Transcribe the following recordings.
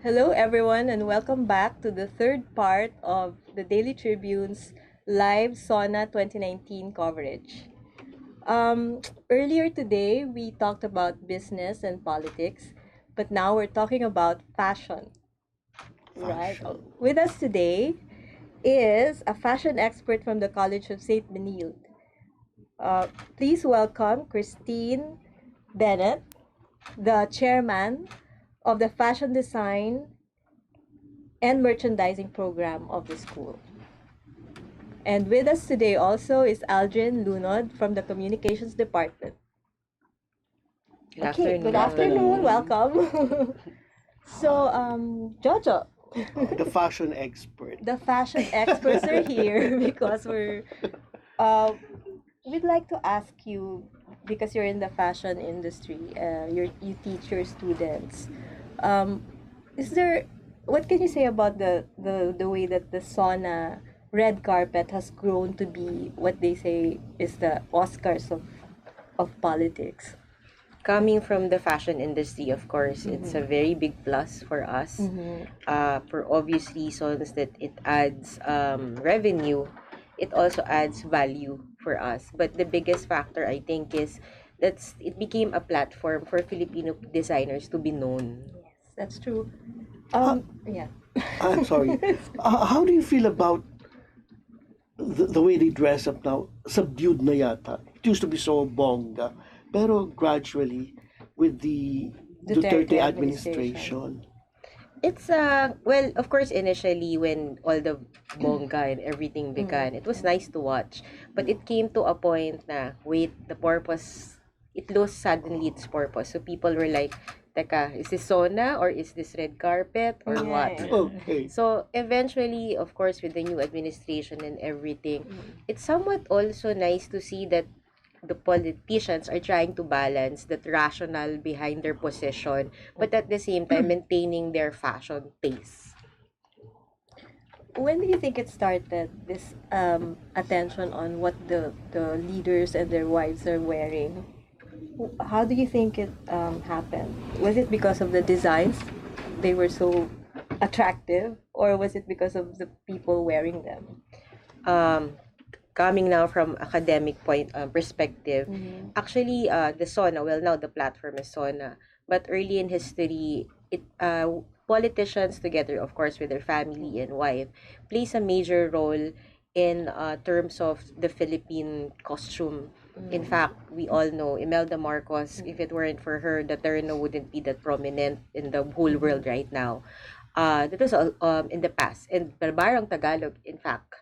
Hello, everyone, and welcome back to the third part of the Daily Tribune's live SoNA 2019 coverage. Um, Earlier today, we talked about business and politics, but now we're talking about fashion, right? Fashion. With us today is a fashion expert from the College of St. Benilde. Uh, Please welcome Christine Bennett, the chairman of the Fashion Design and Merchandising program of the school. And with us today also is Aldrin Lunod from the Communications Department. Good Okay, good afternoon. afternoon. Welcome. So, Jojo, The fashion expert. the fashion experts are here because uh, we'd like to ask you, because you're in the fashion industry, you teach your students. Um, is there, what can you say about the way that the sauna red carpet has grown to be what they say is the Oscars of politics? Coming from the fashion industry, of course, it's a very big plus for us. Mm-hmm. For obvious reasons that it adds revenue, it also adds value for us. But the biggest factor, I think, is that it became a platform for Filipino designers to be known. Yes, that's true. How, Yeah. I'm sorry. How do you feel about the way they dress up now? Subdued na yata. It used to be so bongga. Pero gradually, with the Duterte Duterte administration. administration, It's well, of course, initially when all the bongga and everything began, it was nice to watch. But it came to a point na, wait, the purpose, it lost suddenly its purpose. So people were like, teka, is this SoNA or is this red carpet or what? Yeah. okay. So eventually, of course, with the new administration and everything, Mm. it's somewhat also nice to see that the politicians are trying to balance that rational behind their position, but at the same time maintaining their fashion taste. When do you think it started, this attention on what the leaders and their wives are wearing? How do you think it happened? Was it because of the designs? They were so attractive, or was it because of the people wearing them? Um, Coming now from academic point perspective, Mm-hmm. actually the SoNA, well now the platform is SoNA, but early in history, it politicians together, of course, with their family and wife, plays a major role in terms of the Philippine costume. In fact, we all know Imelda Marcos. If it weren't for her, the terno wouldn't be that prominent in the whole world right now. That was in the past. And Barbarang Tagalog, in fact,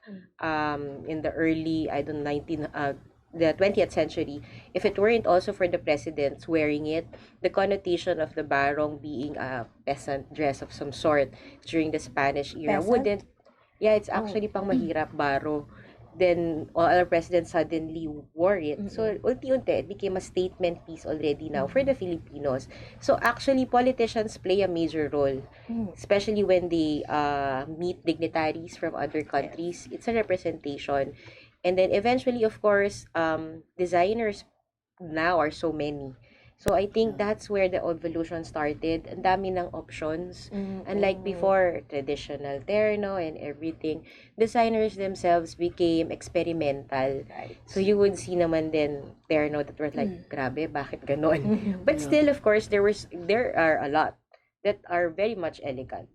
in the early, I don't know, the 20th century, if it weren't also for the presidents wearing it, the connotation of the barong being a peasant dress of some sort during the Spanish era Peasant? wouldn't. Yeah, it's Oh. actually pang mahirap baro. Then all our presidents suddenly wore it. So unti-unti, it became a statement piece already now for the Filipinos. So actually, politicians play a major role, Mm. especially when they meet dignitaries from other Yes. countries. It's a representation. And then eventually, of course, designers now are so many. So I think that's where the evolution started. Ang dami ng options. Unlike before, traditional terno and everything, designers themselves became experimental. Right. So you would see naman din terno that were like, grabe, bakit ganon? But Yeah. still, of course, there are a lot that are very much elegant.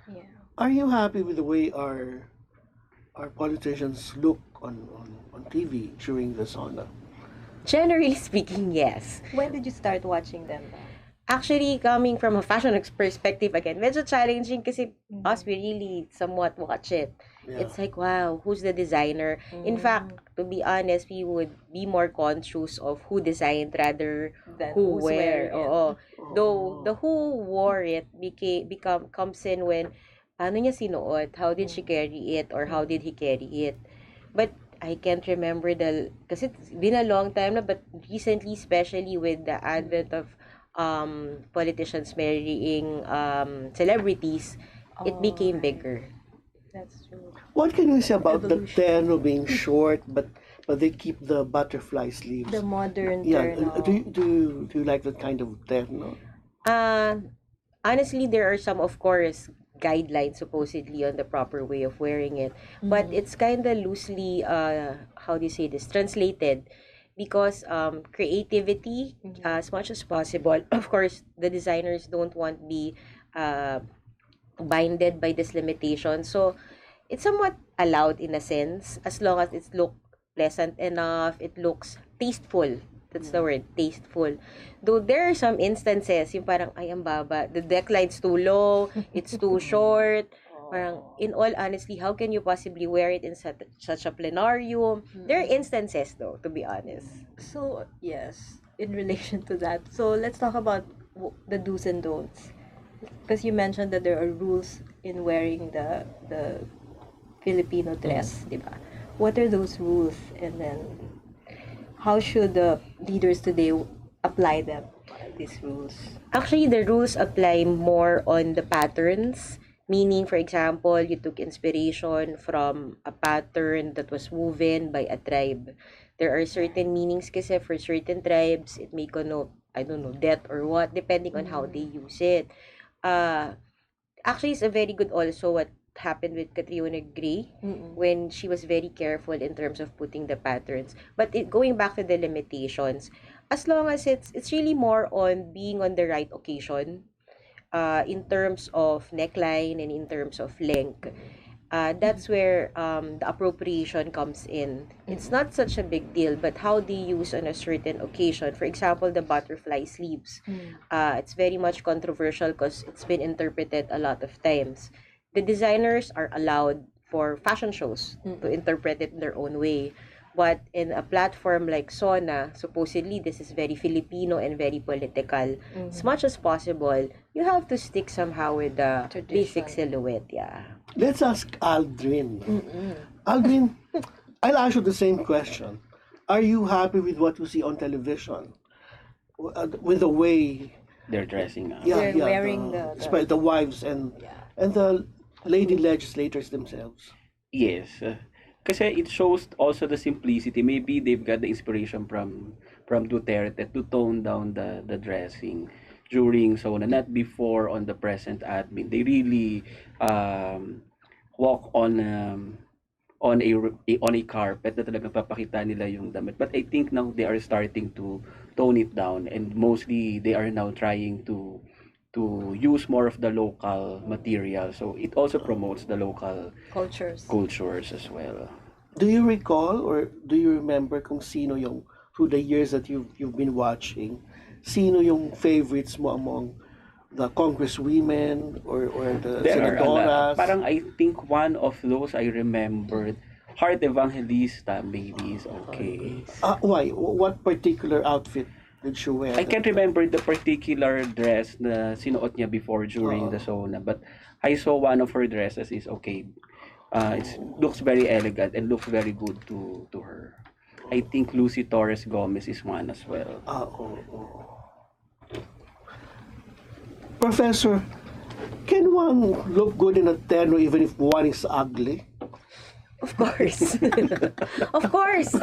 Yeah. Are you happy with the way our politicians look on TV during the sauna? Generally speaking, yes. When did you start watching them? Actually, coming from a fashion perspective again, medyo challenging kasi us, we really somewhat watch it. Yeah. It's like, wow, who's the designer? In fact, to be honest, we would be more conscious of who designed rather Then who who's wear. wearing it? Oo. Though Oh. the who wore it comes in when paano niya sinuot, how did she carry it, or how did he carry it. But I can't remember kasi it's been a long time na, but recently, especially with the advent of politicians marrying celebrities, it Oh, became right. bigger. That's true. What can you say about the Evolution. terno being short, but they keep the butterfly sleeves? The modern Yeah. turn Do you like that kind of terno? Uh, honestly, there are some, of course, guidelines supposedly on the proper way of wearing it, but it's kind of loosely, how do you say this, translated, because creativity, as much as possible. Of course, the designers don't want be uh, binded by this limitation. So it's somewhat allowed in a sense, as long as it look pleasant enough, it looks tasteful. That's the word, tasteful. Though there are some instances, yung parang, ay, ang baba, the neckline's too low, it's too short. Parang, in all honesty, how can you possibly wear it in such a plenarium? There are instances, though, to be honest. So, yes, in relation to that, so let's talk about the do's and don'ts. Because you mentioned that there are rules in wearing the Filipino dress, di ba? What are those rules? And then, how should the leaders today apply them, these rules? Actually, the rules apply more on the patterns. Meaning, for example, you took inspiration from a pattern that was woven by a tribe. There are certain meanings kasi for certain tribes, it may connote, I don't know, death or what, depending on how they use it. Uh, Actually, it's a very good also what happened with Catriona Gray when she was very careful in terms of putting the patterns. But going back to the limitations, as long as it's really more on being on the right occasion, in terms of neckline and in terms of length, that's where the appropriation comes in. It's not such a big deal, but how they use on a certain occasion. For example, the butterfly sleeves. It's very much controversial because it's been interpreted a lot of times. The designers are allowed for fashion shows to interpret it in their own way. But in a platform like SoNA, supposedly this is very Filipino and very political. As much as possible, you have to stick somehow with the basic silhouette, yeah. Let's ask Aldrin. Aldrin, I'll ask you the same question. Are you happy with what you see on television? With the way They're dressing now. They're wearing the wives and the lady legislators themselves. Yes. Kasi it shows also the simplicity. Maybe they've got the inspiration from Duterte to tone down the dressing during SoNA, not before on the present admin. They really walk on a carpet na talagang papakita nila yung damit. But I think now they are starting to tone it down, and mostly they are now trying to use more of the local material. So it also promotes the local cultures as well. Do you recall or do you remember kung sino yung, through the years that you've been watching, sino yung favorites mo among the congresswomen or the There are a lot. senadoras? Parang I think one of those I remembered, Heart Evangelista maybe is okay. Why? What particular outfit did she wear? I can't remember the particular dress na sinuot niya before during the SoNA, but I saw one of her dresses is okay. It looks very elegant and looks very good to her. I think Lucy Torres Gomez is one as well. Professor, can one look good in a terno even if one is ugly? Of course. Of course.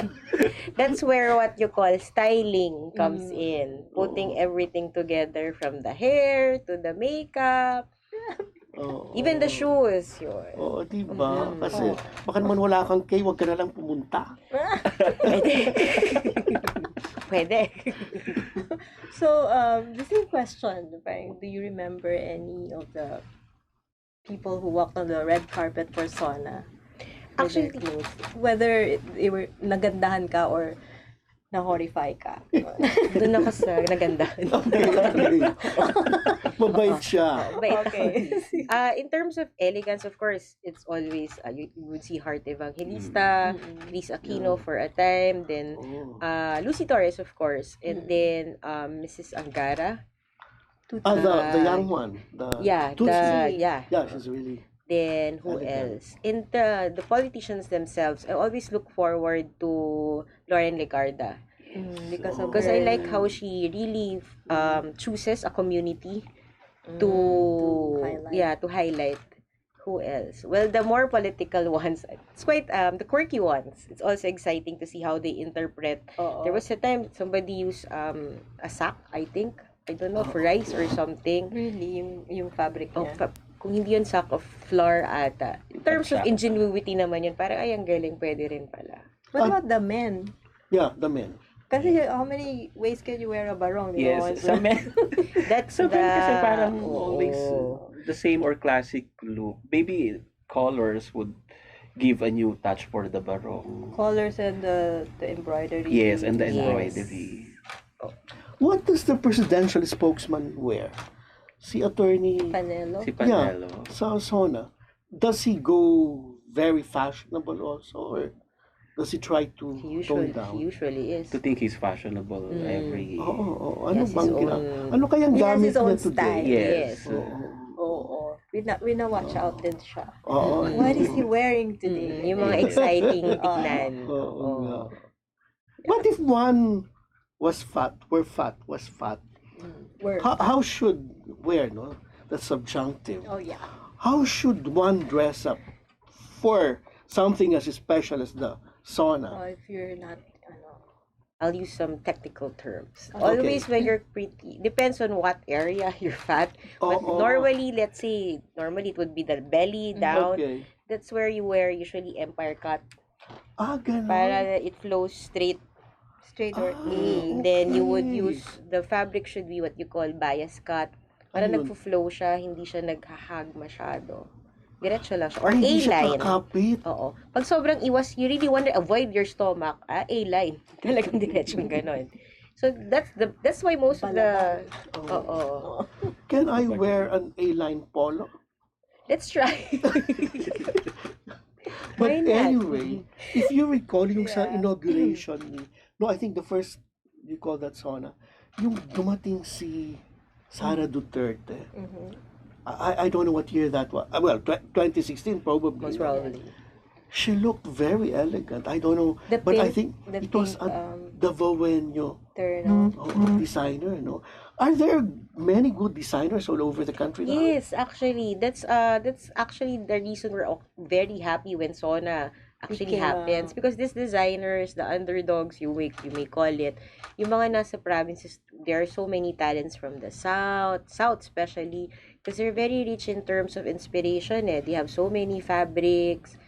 That's where what you call styling comes in. Putting everything together from the hair to the makeup. Even the shoes. Yun. Oo, diba? Kasi baka naman wala kang kay, wag ka na lang pumunta. Pwede. Pwede. So, the same question, parang, do you remember any of the people who walked on the red carpet for SoNA? Actually, whether they were nagandahan ka or na-horrify ka. doon ako sa nagandahan. Okay. Mabait siya. Okay. In terms of elegance, of course, it's always, you would see Heart Evangelista, Chris Aquino for a time, then Lucy Torres, of course, and then Mrs. Angara. The young one. Yeah, Yeah, she's really... Then who else? In the politicians themselves, I always look forward to Lauren Legarda. Because I like how she really chooses a community to highlight. Who else? Well, the more political ones, it's quite the quirky ones. It's also exciting to see how they interpret. There was a time somebody used a sack, I think, I don't know, for rice or something. Really, yung fabric Oh, niya. kung hindi yun sack of flour ata. In terms of Sack. ingenuity naman yun, parang ay, ang galing, pwede rin pala. What Ah, about the men? Yeah, the men. Kasi how many ways can you wear a barong? Di ba? Yes, Once sa men, That's sa men kasi parang oo. always the same or classic look. Maybe colors would give a new touch for the barong. colors and the embroidery. Yes, and the Yes. embroidery. What does the presidential spokesman wear? Si attorney Panelo. Si Panelo. sa SoNA. Does he go very fashionable also, or does he try to He tone usually, down? he usually is. To think he's fashionable every... Oo, oo. He Ano has his bang own- ano kayang He has gamit his own niya today? style. Yes. Oo. Oo. We na watch out din siya. Oo. What is he wearing today? Yung mga exciting tignan. Oo nga. Oo. What if one was fat, was fat? Where? How should wear, no? That's subjunctive. Oh yeah. How should one dress up for something as special as the sauna? Oh, if you're not, ano. I'll use some technical terms. Okay. Always when you're pretty, depends on what area you're fat. But Oo. normally, let's say, normally it would be the belly down. Okay. That's where you wear usually empire cut. Ganun. Para it flows straight. Straight or Then you would okay. use, the fabric should be what you call bias cut. Para Ayun. nagfo-flow siya, hindi siya naghahag masyado. Diretso lang siya. Or Hindi siya A-line. kakapit. Oo. Pag sobrang iwas, you really want to avoid your stomach, A-line. Talagang diretsong ganon. So that's why most of the oo. Can I wear an A-line polo? Let's try. But Why not? anyway, if you recall yung sa Yeah. inauguration ni, no, I think the first, you call that sauna, yung dumating si Sara Duterte. I don't know what year that was. Well, 2016 probably. Most probably. She looked very elegant. I don't know, The but I pink- think the it was pink, the Vovenio Turn. designer, no? Are there many good designers all over the country now? Yes, actually, that's actually the reason we're very happy when SoNA actually Became, happens, because these designers, the underdogs, you may call it, yung mga nasa provinces, there are so many talents from the south especially, because they're very rich in terms of inspiration. They have so many fabrics,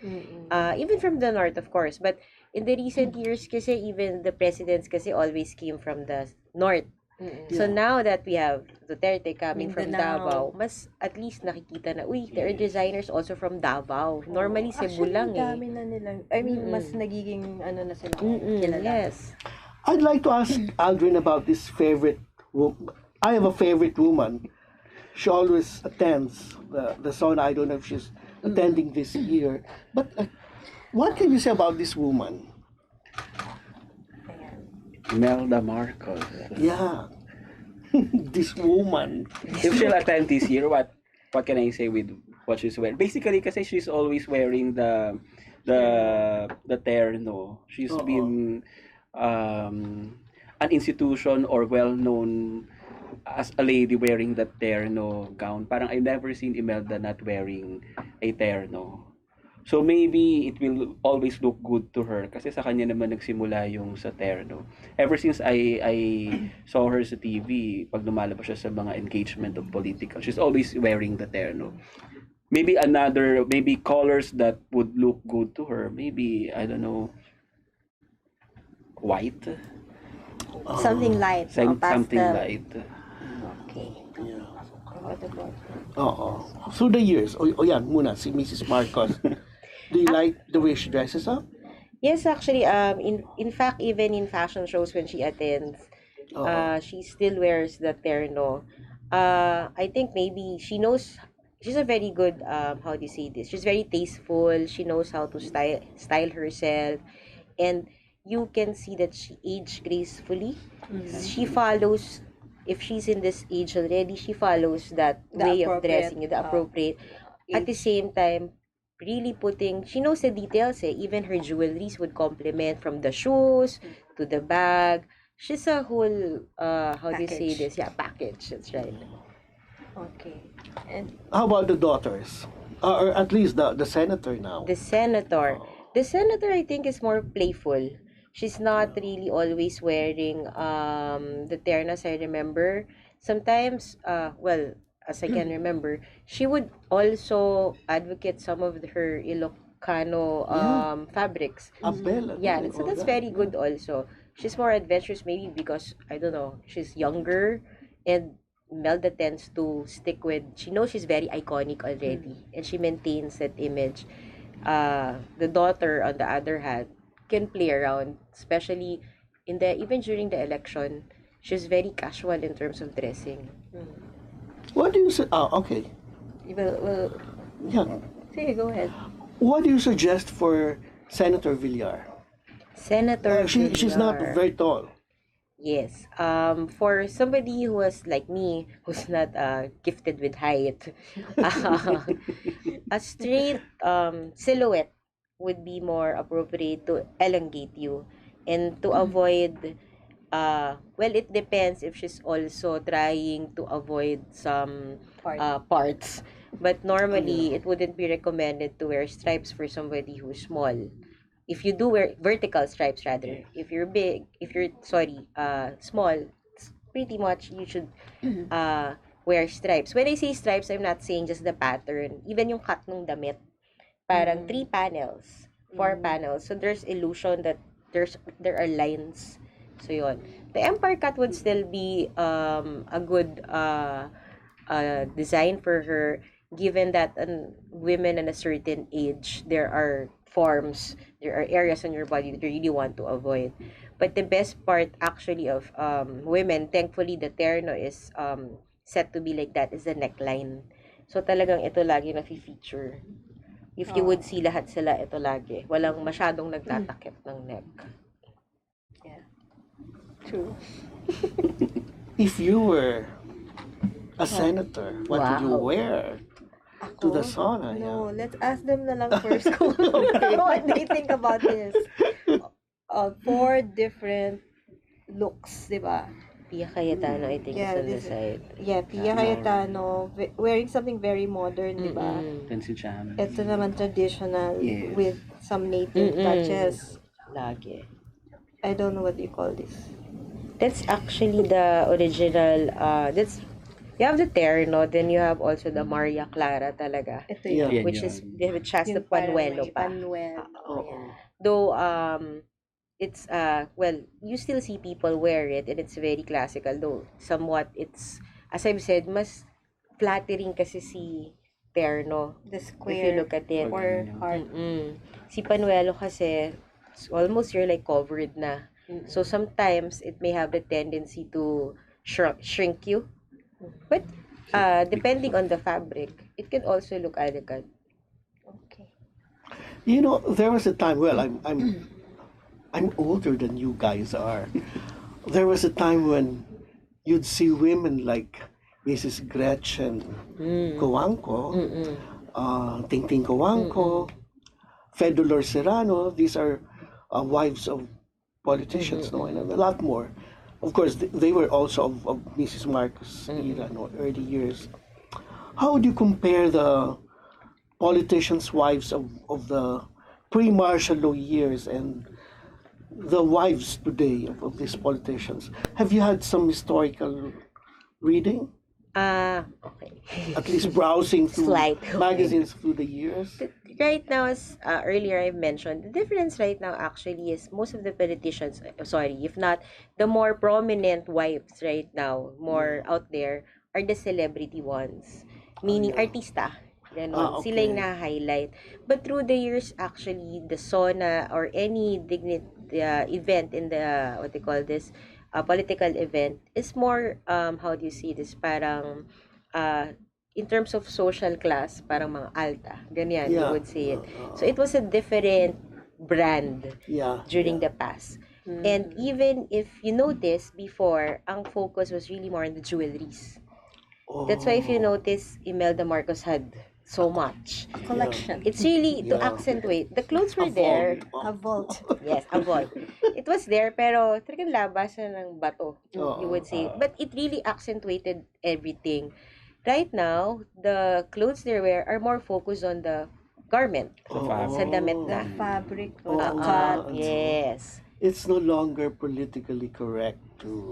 even from the north, of course. But in the recent years, kasi even the presidents kasi always came from the north. So now that we have Duterte coming from Mindanao. Davao, mas at least nakikita na, uy, there are designers also from Davao. Normally, Cebu Actually, lang dami na nilang, I mean, mas nagiging, ano na sila, kilala. Yes. I'd like to ask Aldrin about this favorite woman. I have a favorite woman. She always attends the sauna. I don't know if she's attending this year. But what can you say about this woman? Melda Marcos. Yeah. This woman. If she'll attend this year, what can I say with what she's wearing? Basically, kasi she's always wearing the terno. She's Oo. been an institution or well-known as a lady wearing that terno gown. Parang I've never seen Imelda not wearing a terno. So maybe it will always look good to her kasi sa kanya naman nagsimula yung sa terno. Ever since I saw her sa TV, pag lumalabas siya sa mga engagement of political, she's always wearing the terno. Maybe colors that would look good to her. Maybe, I don't know, white? Something light. Something pastel. light. Okay. Yeah. What about Oo. Through the years, yan muna, si Mrs. Marcos. Do you like the way she dresses up? Yes, actually, in fact, even in fashion shows when she attends, Oo. she still wears the terno. I think maybe she knows, she's a very good, how do you say this? She's very tasteful. She knows how to style herself. And you can see that she aged gracefully. She follows, if she's in this age already, she follows that The way of appropriate, dressing, the appropriate. At the same time, really she knows the details. Even her jewelries would complement, from the shoes to the bag. She's a whole, how do you say Package. this? Yeah, package. That's right. Okay. And How about the daughters? Or at least the senator now. The senator. The senator, I think, is more playful. She's not really always wearing the ternas, I remember. sometimes, well, as I can remember, she would also advocate some of her Ilocano Yeah. fabrics. Abel, Yeah, and so all that's that. very good also. She's more adventurous maybe because I don't know, she's younger, and Melda tends to stick with, she knows she's very iconic already and she maintains that image. The daughter on the other hand can play around, especially in the even during the election. She's very casual in terms of dressing. What do you say? Oh, okay. Well, Yeah. sige, go ahead. What do you suggest for Senator Villar? Senator She's not Villar. very tall. Yes. For somebody who was like me, who's not gifted with height, a straight silhouette would be more appropriate to elongate you and to avoid. Well, it depends if she's also trying to avoid some Part. parts. But normally, Yeah. it wouldn't be recommended to wear stripes for somebody who's small. If you do wear vertical stripes rather, if you're big, if you're sorry, small, pretty much you should uh wear stripes. When I say stripes, I'm not saying just the pattern. Even yung cut ng damit, parang 3 panels, 4 panels. So there's illusion that there are lines. So yun. The empire cut would still be a good design for her, given that women in a certain age, there are forms, there are areas on your body that you really want to avoid. But the best part actually of women, thankfully the terno is set to be like that, is the neckline. So talagang ito lagi na feature. If you would see lahat sila, ito lagi. Walang masyadong nagtatakip ng neck. True. If you were a senator, what would you Wow. wear to the sauna? No, Yeah. let's ask them na lang first kung what they think about this. 4 different looks, di ba? Pia Cayetano, I think, Yeah, is on the this is- side. Yeah, Pia More. Cayetano, wearing something very modern, di ba? Mm-mm. Then si Cham. Ito naman traditional Yes. with some native Mm-mm. touches. Lagi. I don't know what you call this. That's actually the original, that's, you have the terno, then you have also the Maria Clara talaga, Ito Yeah. yun. Yan which is, yun. which has the Yung parang panuelo may pa. panuelo. Oo. Yeah. Though, it's, well, you still see people wear it and it's very classical, though somewhat it's, as I've said, mas flattering kasi si terno. The If you square look at it. or Yeah. heart. Si panuelo kasi, almost you're like covered na. So sometimes it may have the tendency to shrink you. But depending on the fabric, it can also look elegant. Okay. You know, there was a time. Well, I'm older than you guys are. There was a time when you'd see women like Mrs. Gretchen Coanco, Ting Ting Coanco, Fedolor Serrano. These are wives of politicians, no, and a lot more. Of course, they were also of Mrs. Marcos era, no, early years. How would you compare the politicians' wives of the pre-martial law years and the wives today of these politicians? Have you had some historical reading? Okay. At least browsing through Slight. magazines through the years? Right now, as earlier I mentioned, the difference right now actually is most of the politicians, sorry, if not, the more prominent wives right now, more out there, are the celebrity ones. Meaning, yeah. artista. Ganon. Sila yung Okay. na-highlight. But through the years, actually, the SoNA or any event in the, what they call this, political event, is more, how do you see this, parang, in terms of social class, parang mga alta. Ganyan, you Yeah. would say it. So it was a different brand Yeah. during the past. And even if you notice, before, ang focus was really more on the jewelries. That's why if you notice, Imelda Marcos had so much. A collection. It's really to Yeah. accentuate. The clothes were A there. vault. A vault. Yes, a vault. It was there, pero talagang labasan ng bato, you would say. But it really accentuated everything. Right now, the clothes they wear are more focused on the garment. Sa fabric. Sa damit The na. fabric Oh, or the oh, cut. oh. Yes. It's no longer politically correct to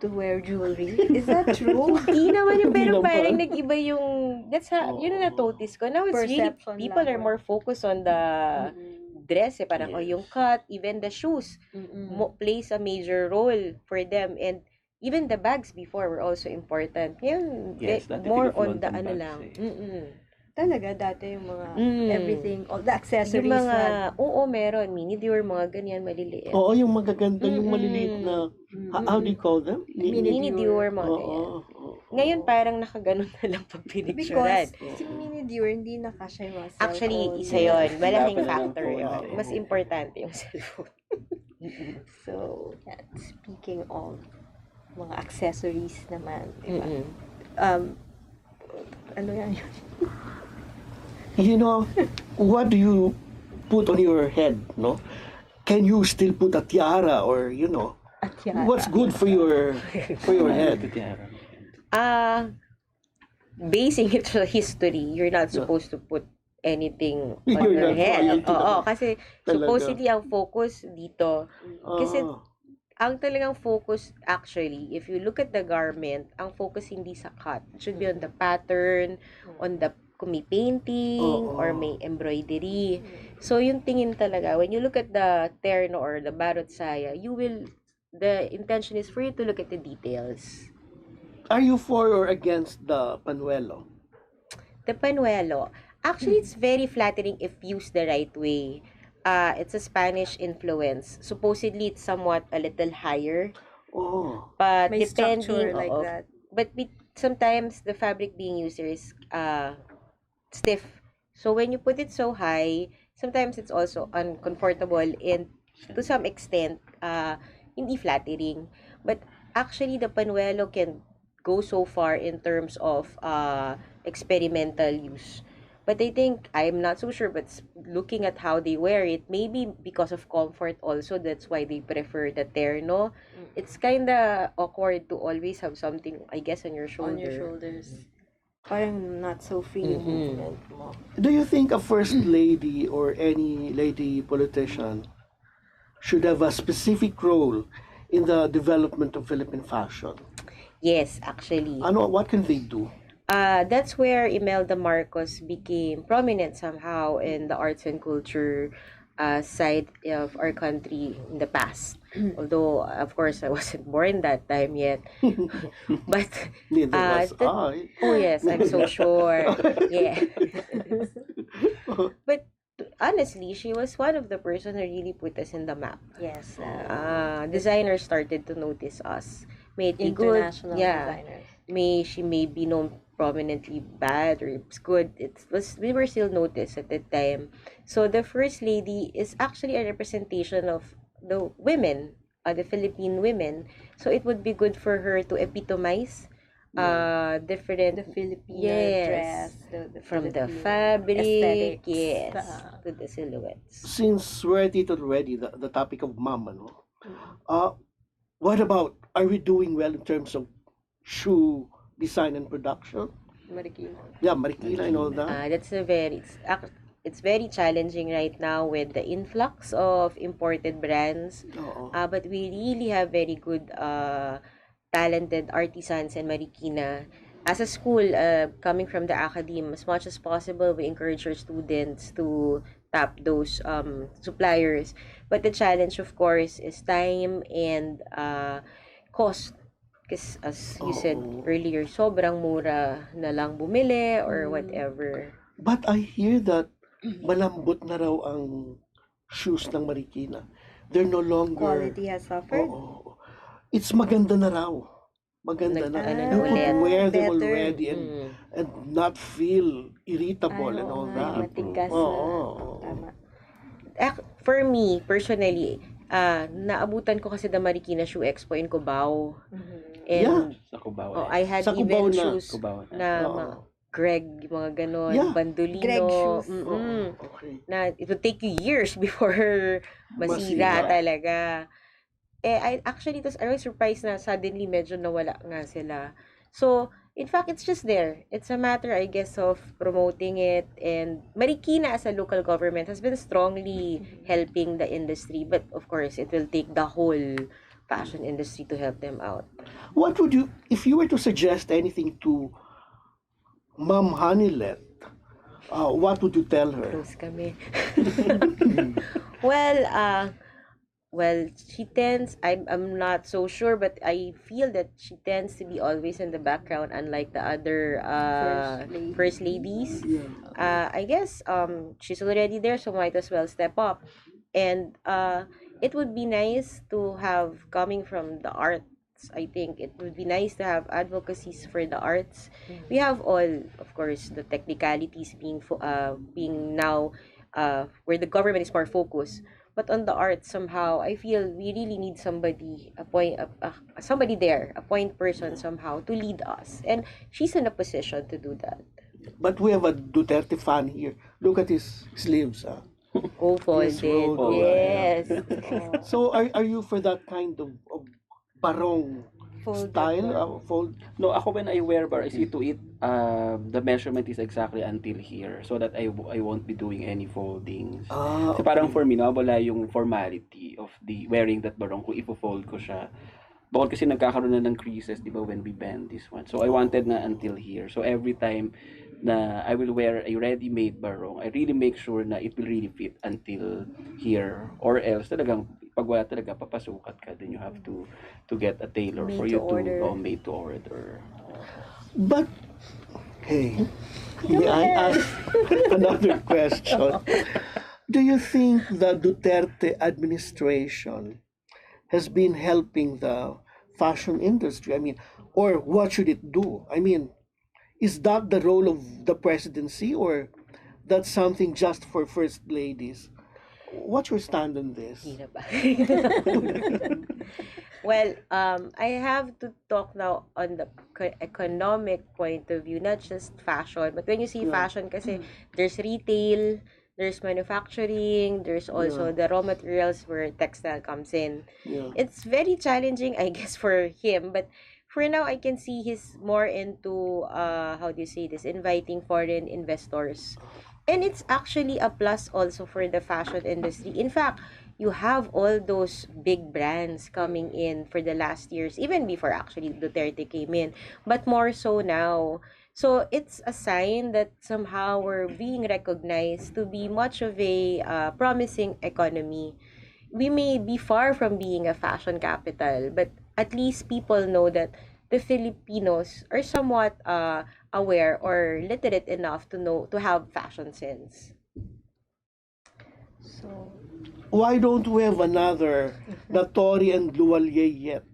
to wear jewelry. Is that true? Hindi naman yun, Hindi pero naman. parang nag-iba yung, yun ang na-notice ko. Now, it's really, Perception people lang. are more focused on the dress, parang, Yes. yung cut, even the shoes, plays a major role for them. And even the bags before were also important. Ngayon, Yes, dati more tinuflaunt on the ang ano bags lang. eh. Talaga, dati yung mga Mm. everything, all the accessories Yung mga, na. oo, meron. Mini Dior, mga ganyan, maliliit. Oo, yung magaganda, yung maliliit na, how do you call them? Mini Dior, mga ganyan. Oo. Ngayon, parang nakaganon na lang pag pinicturean. Because si Mini Dior, hindi na kasya yung mga cellphone. Actually, isa yon. Malaking Laban na ng factor phone. yon. Mas importante yung cellphone. So, yeah, speaking of mga accessories naman, diba? Ano yan yun? You know, what do you put on your head, no? Can you still put a tiara or, At yan. what's good for your head? Basing it sa history, you're not supposed to put anything on You're your not head. royalty Oo, naman. kasi Talaga. supposedly ang focus dito, kasi Ah, ang talagang focus actually, if you look at the garment, ang focus hindi sa cut. It should be on the pattern, on the kung may painting, Oo. or may embroidery. So, yung tingin talaga, when you look at the terno or the barot saya, the intention is for you to look at the details. are you for or against the panuelo? The panuelo, actually, it's very flattering if used the right way. It's a Spanish influence. Supposedly, it's somewhat a little higher. Oh, But May structure depending, like oo. that. But sometimes the fabric being used here is stiff. So when you put it so high, sometimes it's also uncomfortable and to some extent, hindi flattering. But actually, the panuelo can go so far in terms of experimental use. But I think, I'm not so sure, but looking at how they wear it, maybe because of comfort also, that's why they prefer the terno. It's kind of awkward to always have something, I guess, on your shoulder. On your shoulders. Parang not so free yung movement mo. do you think a first lady or any lady politician should have a specific role in the development of Philippine fashion? Yes, actually. What can they do? That's where Imelda Marcos became prominent somehow in the arts and culture side of our country in the past. Although, of course, I wasn't born that time yet. But, Neither was that- I. oh yes, I'm so sure. Yeah. But honestly, she was one of the person who really put us in the map. Yes. Designers started to notice us. May it be good, International yeah. designers. She may be known prominently bad or it's good. We were still noticed at that time. So the first lady is actually a representation of the women, the Philippine women. So it would be good for her to epitomize different The Filipino Yes. dress. The from the Filipino fabric, aesthetics. yes, to the silhouettes. Since we're at it already, the topic of mama, no? What about, are we doing well in terms of shoe design and production? Marikina. Yeah, Marikina and all that. It's very challenging right now with the influx of imported brands. Oo. But we really have very good talented artisans in Marikina. As a school, coming from the academe, as much as possible, we encourage our students to tap those suppliers. But the challenge, of course, is time and cost. Because as you said Oo. earlier, sobrang mura na lang bumili or whatever. But I hear that malambot na raw ang shoes ng Marikina. They're no longer... Quality has suffered. Oo. It's maganda na raw. Maganda na. Ano na You ulit. could wear them Better. already and not feel irritable and all oo that. nga, matigas Oo. na. Tama. For me, personally, naabutan ko kasi the Marikina Shoe Expo in Cubao. And Sa Cubao. I had Sa Cubao even na. shoes Cubao na. na Oo. Greg, mga ganon, Yeah. bandolino. Greg shoes. Mm-mm. Okay. Na it would take you years before masira Masira. talaga. Actually, I was surprised na suddenly medyo nawala nga sila. So, in fact, it's just there. It's a matter, I guess, of promoting it. And Marikina as a local government has been strongly helping the industry. But, of course, it will take the whole fashion industry to help them out. What would you, if you were to suggest anything to Ma'am Hanilet, what would you tell her? Close kami. Well, she tends, I'm not so sure, but I feel that she tends to be always in the background, unlike the other first ladies. Yeah. I guess she's already there, so might as well step up. And it would be nice to have, coming from the arts, I think it would be nice to have advocacies for the arts. We have all, of course, the technicalities being now where the government is more focused. But on the arts, somehow, I feel we really need somebody, somebody there, a point person somehow to lead us. And she's in a position to do that. But we have a Duterte fan here. Look at his sleeves. Oh, Yes, folded. rolled, Yes. So are you for that kind of barong Folded style? barong. Fold. No, ako when I wear bar, I see to it, the measurement is exactly until here so that I won't be doing any foldings. Kasi parang for me, nawala yung formality of the wearing that barong kung ifo-fold ko siya. Bukod kasi nagkakaroon na ng creases, di ba, when we bend this one. So I wanted na until here. So every time na I will wear a ready-made barong, I really make sure na it will really fit until here. Or else talagang pag wala talaga papasukat ka, then you have to get a tailor Made for to you order. to made to order. But, hey, may I ask another question? Do you think the Duterte administration has been helping the fashion industry? I mean, or what should it do? I mean, is that the role of the presidency, or that's something just for first ladies? What's your stand on this? Hirap ba? Well, I have to talk now on the economic point of view, not just fashion. But when you see Yeah. fashion, kasi there's retail, there's manufacturing, there's also Yeah. the raw materials where textile comes in. Yeah. It's very challenging, I guess, for him. But for now, I can see he's more into, how do you say this, inviting foreign investors. And it's actually a plus also for the fashion industry. In fact, you have all those big brands coming in for the last years, even before actually Duterte came in, but more so now. So it's a sign that somehow we're being recognized to be much of a promising economy. We may be far from being a fashion capital, but at least people know that the Filipinos are somewhat aware or literate enough to know to have fashion sense. So, Why don't we have another Natori and Luwalye yet?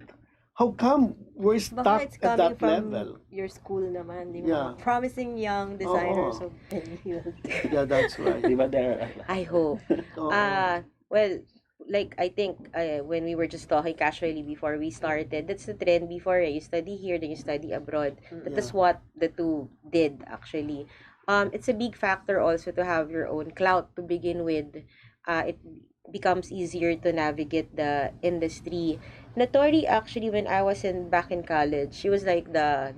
How come we're baka stuck it's at coming that from level? your school naman, di ba? Yeah. Promising young designers Oo. of Benfield. Yeah, that's right. Di ba there? I hope. Oo. Well, like I think when we were just talking casually before we started, that's the trend before. You study here, then you study abroad. That is Yeah. what the two did actually. It's a big factor also to have your own clout to begin with. It becomes easier to navigate the industry. Natori actually, when I was back in college, she was like the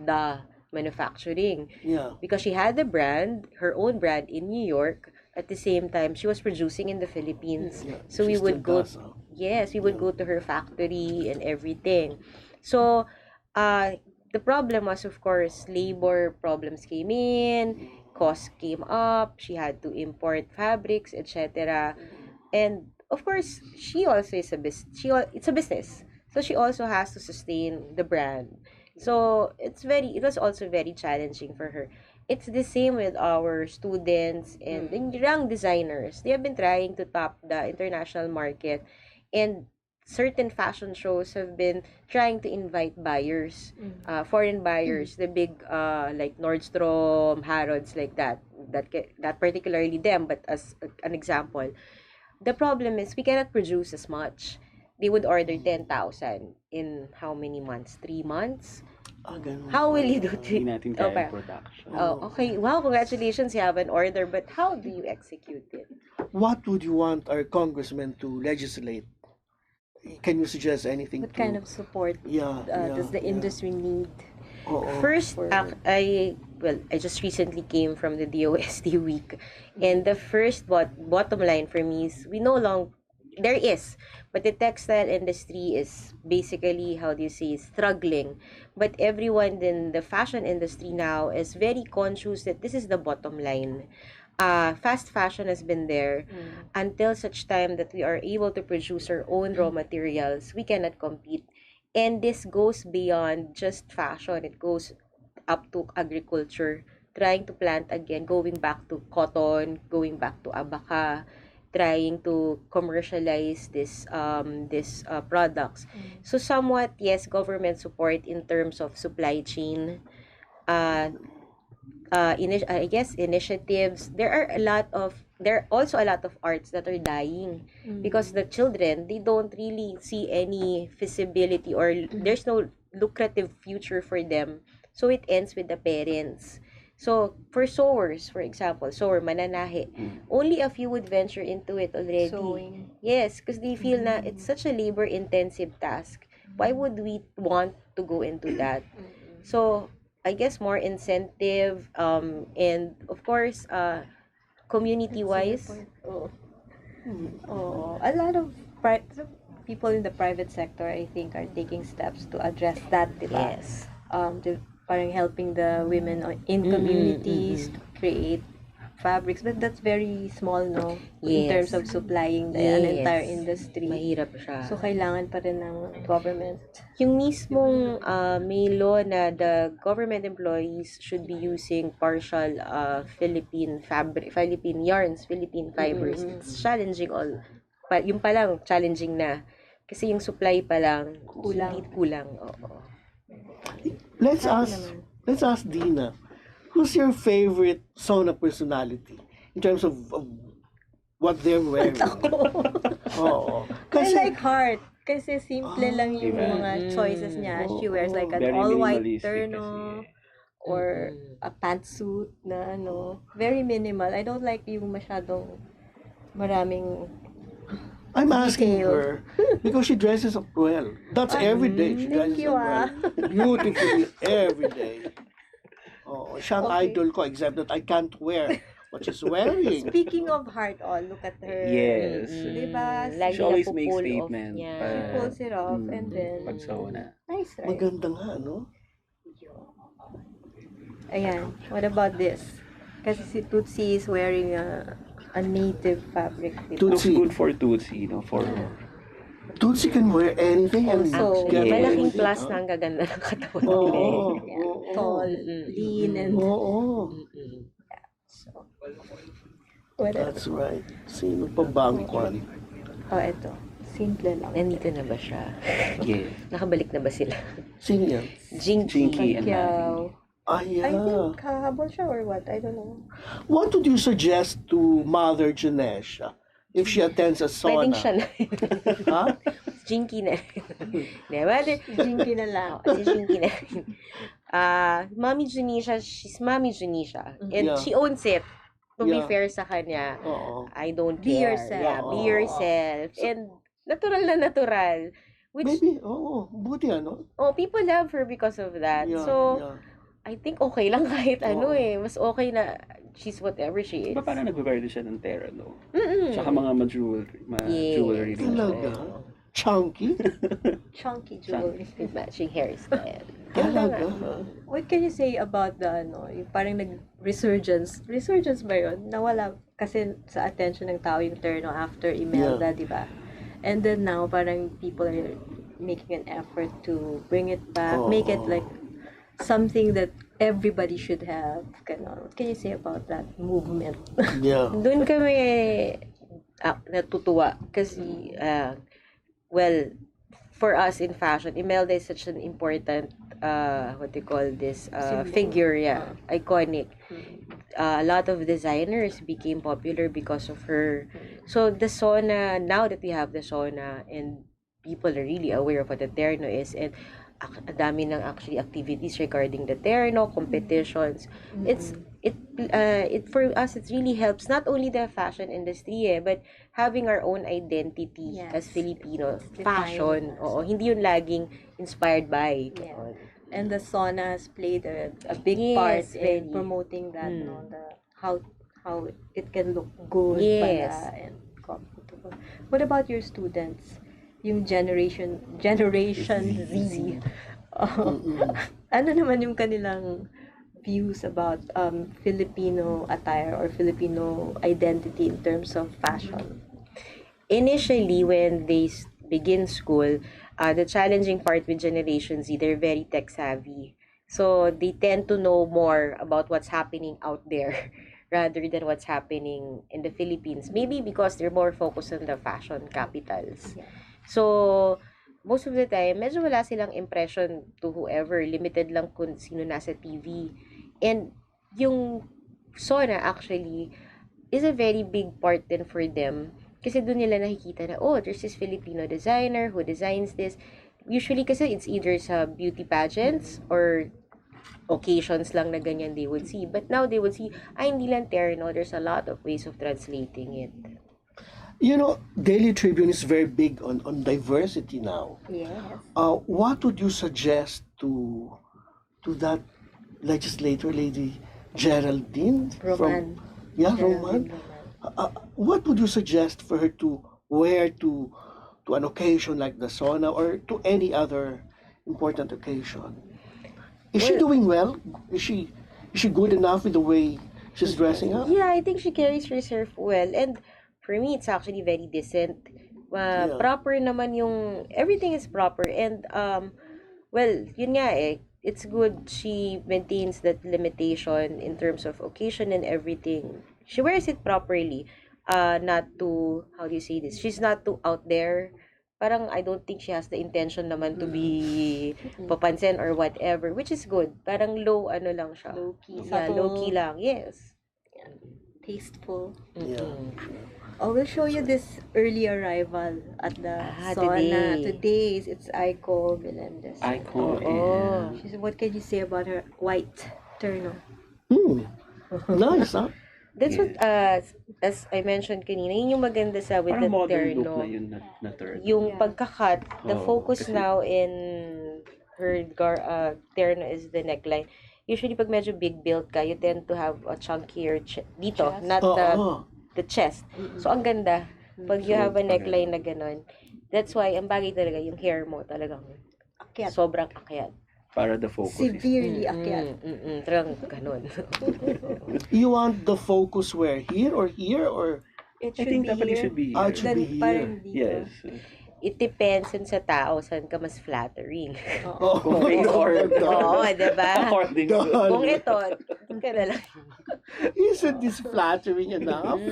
manufacturing Yeah. because she had the brand, her own brand in New York. At the same time, she was producing in the Philippines. Yeah. So She we would still go, does, huh? yes, we would Yeah. go to her factory and everything. So, the problem was, of course, labor problems came in, costs came up, she had to import fabrics, etc. And of course, she also is a it's a business. So she also has to sustain the brand. So it was also very challenging for her. It's the same with our students and the young designers. They have been trying to top the international market, and certain fashion shows have been trying to invite buyers, foreign buyers, the big like Nordstrom, Harrods, like that. That particularly them, but as an example, the problem is we cannot produce as much. They would order 10,000 in how many months? 3 months? Ganun How will you do pala. Hindi it? natin Oh, kaya yung production. okay. Wow, congratulations, you have an order, but how do you execute it? What would you want our congressmen to legislate? Can you suggest anything What to? kind of support Yeah, does the yeah. industry need? Oo. First, For- I just recently came from the DOST week, and the first bottom line for me is we no there is, but the textile industry is basically, how do you say, struggling. But everyone in the fashion industry now is very conscious that this is the bottom line. Fast fashion has been there until such time that we are able to produce our own raw materials. We cannot compete, and this goes beyond just fashion. It goes up to agriculture, trying to plant again, going back to cotton, going back to abaca, trying to commercialize this products. So somewhat, yes, government support in terms of supply chain, uh I guess initiatives. There are also a lot of arts that are dying because the children, they don't really see any feasibility, or there's no lucrative future for them. So it ends with the parents. So for sewers, for example, sewer, mananahe, only a few would venture into it already. Sewing. Yes, because they feel na it's such a labor intensive task. Why would we want to go into that? So I guess more incentive, and of course, community wise. Oh. Hmm. Oh, a lot of people in the private sector, I think, are taking steps to address that, diba? Yes. Parang helping the women in communities to create fabrics, but that's very small, no? In terms Yes. of supplying an entire Yes. industry. Mahirap siya. So, kailangan pa rin ng government. Yung mismong may law na the government employees should be using partial Philippine yarns, Philippine fibers. It's challenging all. Yung pa lang, challenging na. Kasi yung supply pa lang, Kulang. kulang. Oo. Let's Sabi ask naman. let's ask Dina, who's your favorite SoNA personality in terms of what they're wearing? Oo. I Kasi like Heart. Kasi simple lang yung diba? mga choices niya. She wears like an Very all-white minimalistic terno kasi. or a pantsuit na ano. Very minimal. I don't like yung masyadong maraming I'm asking detailed. her because she dresses up well. That's every day. She thank dresses you, up well. Beautifully every day. Siya ang Okay. idol ko, except that I can't wear what she's wearing. Speaking of Heart, look at her. Yes. Diba? Lagi She always na makes pull off statement. niya. She pulls it off and then Pag SoNA. nice, right? Maganda nga, no? Ayan. What about this? Kasi si Tootsie is wearing a native fabric. Diba? Tootsie. Looks good for Tootsie, no? For Tootsie can wear anything and Also, get away Malaking with it, plus huh? na ang gaganda ng katawan Oo, nila eh. Yeah, oo. tall, lean, and Oo, so. What else? that's right. Sino pa ba ang kwan? Oh, eto. Simple lang. Nandito na ba siya? yes. Nakabalik na ba sila? Sino yan? Jinky and Pacquiao. I Yeah. think habol siya or what? I don't know. What would you suggest to Mother Janesha if she attends a Pwedeng sauna? siya na. Ha? Jinky na. Diba? Jinky na lang. Si Jinky na. Mommy Junisha, she's Mommy Junisha. And Yeah. she owns it. To be Yeah. fair sa kanya, Oo. I don't Be care. yourself. Yeah, be Oo. yourself. And natural na natural. Which, Maybe, oo. Buti ano? people love her because of that. Yeah, So, yeah. I think okay lang kahit ano Oo. eh. Mas okay na she's whatever she is. Diba parang nag-wear din siya ng terno? Mm-mm. Tsaka mga ma-jewelry din siya. Talaga? Chunky? Chunky jewelry. With matching hairstyle. Talaga? What can you say about the yung parang nag-resurgence? Resurgence ba yun? Nawala kasi sa attention ng tao yung terno after Imelda, di ba? And then now, parang people are making an effort to bring it back, make it like something that everybody should have. Ganon. What can you say about that movement? Yeah. Doon kami natutuwa kasi well, for us in fashion, Imelda is such an important what do you call this Symbol. figure, iconic. A lot of designers became popular because of her. So the SoNA, now that we have the SoNA and people are really aware of what the terno is, and dami ng actually activities regarding the terno, competitions. It for us, it really helps not only the fashion industry but having our own identity Yes. as Filipino. Define Fashion, us. oo, hindi yun laging inspired by. Yeah. And the SoNA has played a big Yes, part in very. promoting that, Mm. no, the how it can look good Yes. pala and What about your students? Yung Generation Z. Oh, ano naman yung kanilang views about Filipino attire or Filipino identity in terms of fashion? Initially, when they begin school, the challenging part with Generation Z, they're very tech savvy. So they tend to know more about what's happening out there rather than what's happening in the Philippines. Maybe because they're more focused on the fashion capitals. Yeah. So, most of the time, medyo wala silang impression to whoever. Limited lang kung sino nasa TV. And yung SoNA actually is a very big part din for them. Kasi doon nila nakikita na, oh, there's this Filipino designer who designs this. Usually kasi it's either sa beauty pageants or occasions lang na ganyan they would see. But now they would see, ay, hindi lang terno. There's a lot of ways of translating it. You know, Daily Tribune is very big on diversity now. Yes. What would you suggest to that legislator lady Geraldine Roman. Roman? What would you suggest for her to wear to an occasion like the SoNA or to any other important occasion? Is she doing well? Is she good enough with the way she's dressing up? Yeah, I think she carries herself well. And for me, it's actually very decent. Proper naman yung, everything is proper. And, well, yun nga eh, it's good she maintains that limitation in terms of occasion and everything. She wears it properly. Not too, how do you say this? She's not too out there. Parang I don't think she has the intention naman to be papansin or whatever, which is good. Parang low, ano lang siya. Low-key. Yeah, Subtle. low-key lang. Yes. Tasteful. Yeah. Oh, we'll show you this early arrival at the SoNA. Today. It's Aiko Melendez. Icon. Oh. What can you say about her white terno? Nice, huh? That's what, as I mentioned kanina, yun yung maganda sa with the Parang modern look terno. na yun na third. Yung Yeah. pagkakat, the Oo, focus kasi- now in her terno is the neckline. Usually, pag medyo big build ka, you tend to have a chunkier dito, Chest. not the chest. So, ang ganda. Pag you So, have a neckline na ganon, that's why, ang bagay talaga, yung hair mo talagang Akyat. sobrang akyat. Para the focus is Severely akyat. Talagang ganon. You want the focus where? Here or here or? It I should think be dapat it here. should be Ah, here. it should be here. Parang dito. Yes. It depends yun sa tao, saan ka mas flattering. Oh, Oo, diba? According to Kung ito, doon ka na lang. Isn't this flattering enough?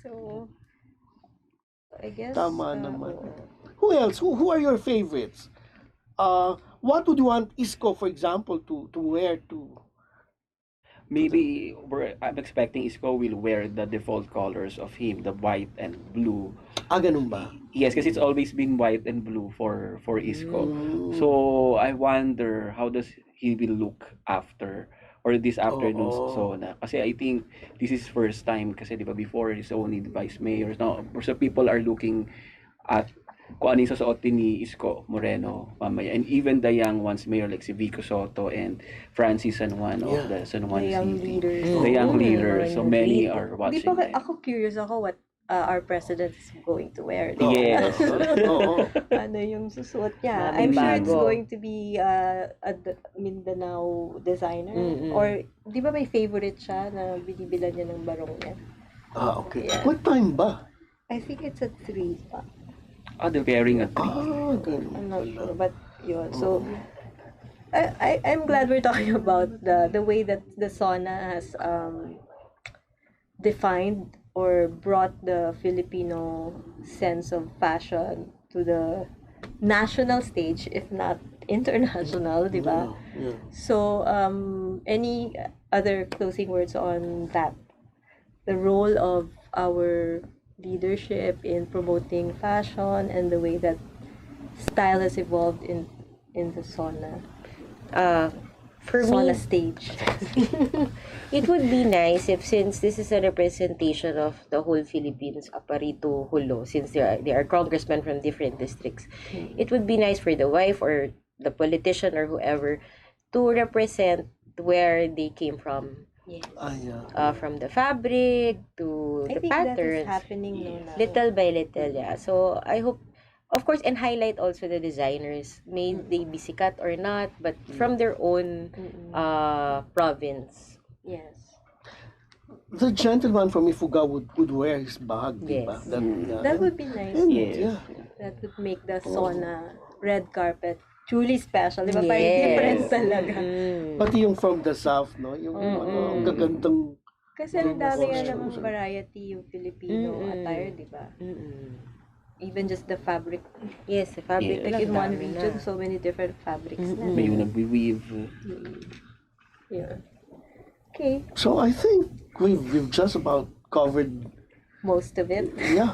So, I guess. Tama naman. Who else? Who are your favorites? What would you want Isko, for example, to wear to? Maybe I'm expecting Isko will wear the default colors of him, the white and blue. Ganun ba? Yes, kasi it's always been white and blue for Isko. Mm. So I wonder how does he will look after or this afternoon's Oo. SoNA. Kasi I think this is first time kasi 'di ba before is only the vice mayors. Now, so people are looking at kung ano yung susuotin ni Isko Moreno mamaya. And even the young ones, mayor like si Vico Soto and Francis San Juan of Yeah. the San Juan The young City. leaders. The young leaders. So Young many leaders. are Di watching ba them. ako curious ako what our president is going to wear. Yes. Oo. Ano yung susuot niya. Daming I'm sure it's bago. going to be a Mindanao designer. Mm-mm. Or, di ba may favorite siya na binibilan niya ng barong niya? Okay. Yeah. What time ba? I think it's at 3 pa. They're wearing a tree. Ganun I'm not pala. sure, but yun. So, I'm glad we're talking about the way that the SoNA has defined or brought the Filipino sense of fashion to the national stage, if not international, di ba? Yeah. So, any other closing words on that? The role of our leadership in promoting fashion and the way that style has evolved in the SoNA For me, stage. it would be nice if, since this is a representation of the whole Philippines, aparito hulo, since they are congressmen from different districts, it would be nice for the wife or the politician or whoever to represent where they came from. Yes. Yeah. From the fabric to I the think that is patterns, happening now. little by little, yeah. So I hope, of course, and highlight also the designers. May they be sikat or not, but from their own province. Yes. The gentleman from Ifugao would wear his bahag, di ba? Yes. That, yeah. That would be nice. And, Yes. yeah. That would make the SoNA red carpet truly special. Di ba? Parang Yes. different talaga. Pati yung from the south, no? Yung ang gagandang Kasi ang dami nga costumes. namang variety yung Filipino attire, di ba? Even just the fabric. Yes, the fabric Yes. Like in one dami region, na. so many different fabrics na. May yung nagwi-weave. Yeah. Okay. So I think we've just about covered, Most of it. yeah.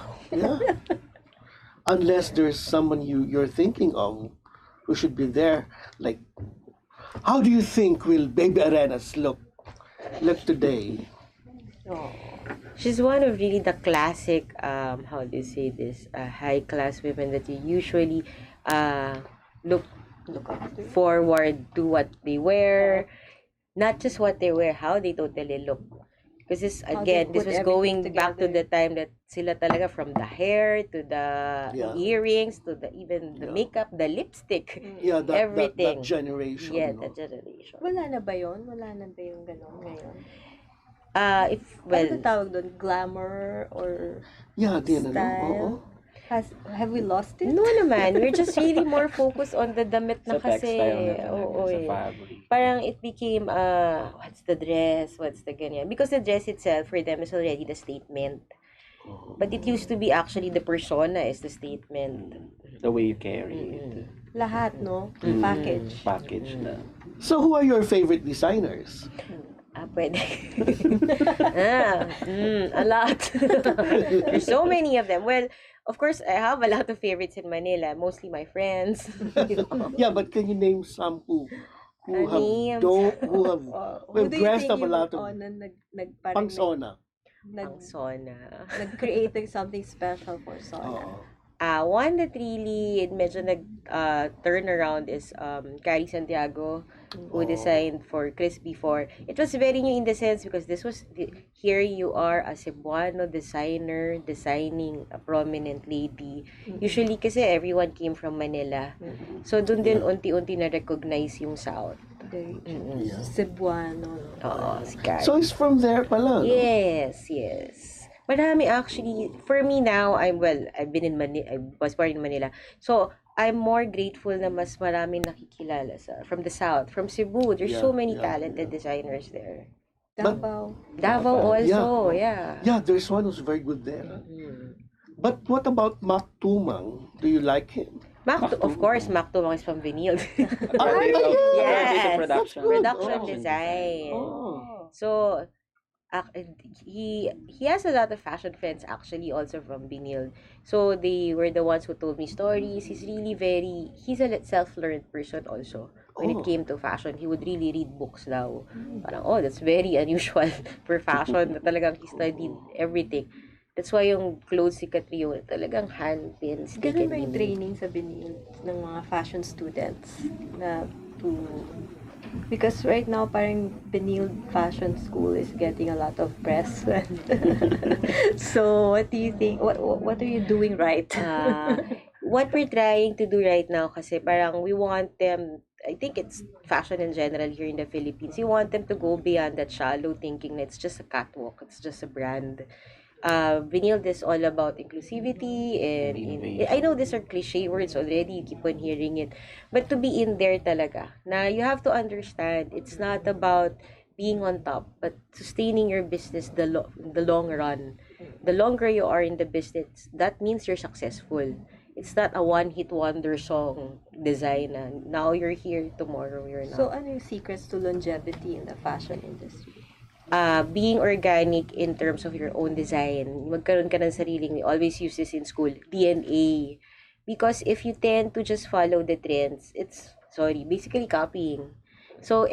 Unless there's someone you're thinking of who should be there. Like, how do you think will Baby Arenas look today? Oh. She's one of really the classic, how do you say this, high class women that you usually look Look up to. forward to what they wear, not just what they wear, how they totally look. Because this, How they again, this put was everything going back to together. the time that sila talaga, from the hair to the Yeah. earrings to the even the Yeah. makeup, the lipstick, Yeah, that everything. generation. Yeah, no? the generation. Wala na ba yun? Wala na ba yung gano'n ngayon? If well, Ano tawag doon? Glamour or Yeah, din ano. style? Oo. Have we lost it? no naman, we're just really more focused on the damit na Sa kasi. textile na talaga, Oo, sa eh. fabric. Parang it became, what's the dress, what's the ganyan. Because the dress itself for them is already the statement. But it used to be actually the persona is the statement. The way you carry it. Lahat, no? Package. Package na. So who are your favorite designers? Pwede. A lot. There's so many of them. Well, of course, I have a lot of favorites in Manila. Mostly my friends. Yeah, but can you name some who Names? who have Who do you dressed think up a lot of parang pang SoNA? Ang SoNA. nag-creating something special for SoNA? Oo. One that really medyo turn around is Cari Santiago, who designed for Chris before. It was very new in the sense because this was here you are a Cebuano designer designing a prominent lady. Usually kasi everyone came from Manila. So dun din unti-unti na recognize yung South. Yeah. Cebuano. Oo, si Cari. So it's from there pala, no? Yes. Marami actually. For me now, I've been in Manila. I was born in Manila. So, I'm more grateful na mas marami nakikilala from the South, from Cebu. There's so many talented designers there. Davao. Davao also, yeah. Yeah, there's one who's very good there. But what about Mac Tumang? Do you like him? Of course, Mac Tumang is from Benil. Yes. Production. Production Oh. design. Oh. So, he has a lot of fashion friends actually also from Benil. So they were the ones who told me stories. He's a self-learned person also. When it came to fashion, he would really read books daw. Parang, that's very unusual for fashion. Na talagang he studied everything. That's why yung clothes si Katrio, talagang hand pins. Ganun ba yung training sa Benil ng mga fashion students na because right now parang Benil Fashion School is getting a lot of press. So what do you think? What are you doing right? What we're trying to do right now kasi parang we want them, I think it's fashion in general here in the Philippines. You want them to go beyond that shallow thinking that it's just a catwalk, it's just a brand. Vinyl is all about inclusivity and I know these are cliche words already, you keep on hearing it, but to be in there talaga, na you have to understand it's not about being on top, but sustaining your business the long run. The longer you are in the business, that means you're successful. It's not a one-hit wonder song design na now you're here, tomorrow you're not. So ano yung secrets to longevity in the fashion industry? Being organic in terms of your own design. Magkaroon ka ng sariling, we always use this in school, DNA. Because if you tend to just follow the trends, it's, basically copying. So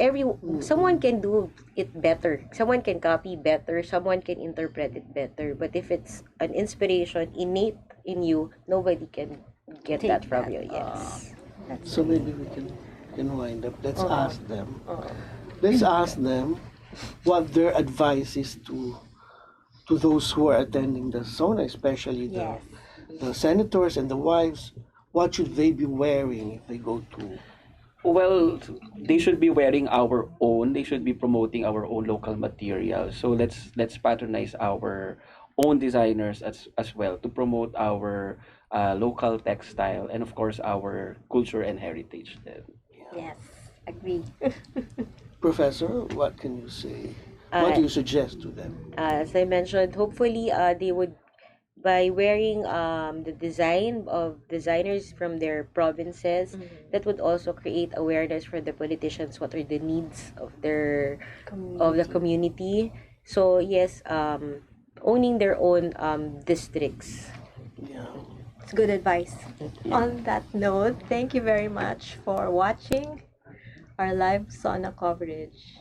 someone can do it better. Someone can copy better. Someone can interpret it better. But if it's an inspiration innate in you, nobody can get Take that from that. you. Yes. So maybe we can wind up. Let's ask them. Let's ask them what their advice is to those who are attending the SoNA, especially Yes. the senators and the wives. What should they be wearing if they go to? Well, they should be wearing our own. They should be promoting our own local material. So let's patronize our own designers as well to promote our local textile and of course our culture and heritage. Then. Yes. Agree. Professor, what can you say? What Uh, do you suggest to them? as I mentioned, hopefully they would by wearing the design of designers from their provinces, that would also create awareness for the politicians what are the needs of the community. So yes, owning their own districts. Yeah. It's good advice. On that note, thank you very much for watching our live SoNA coverage.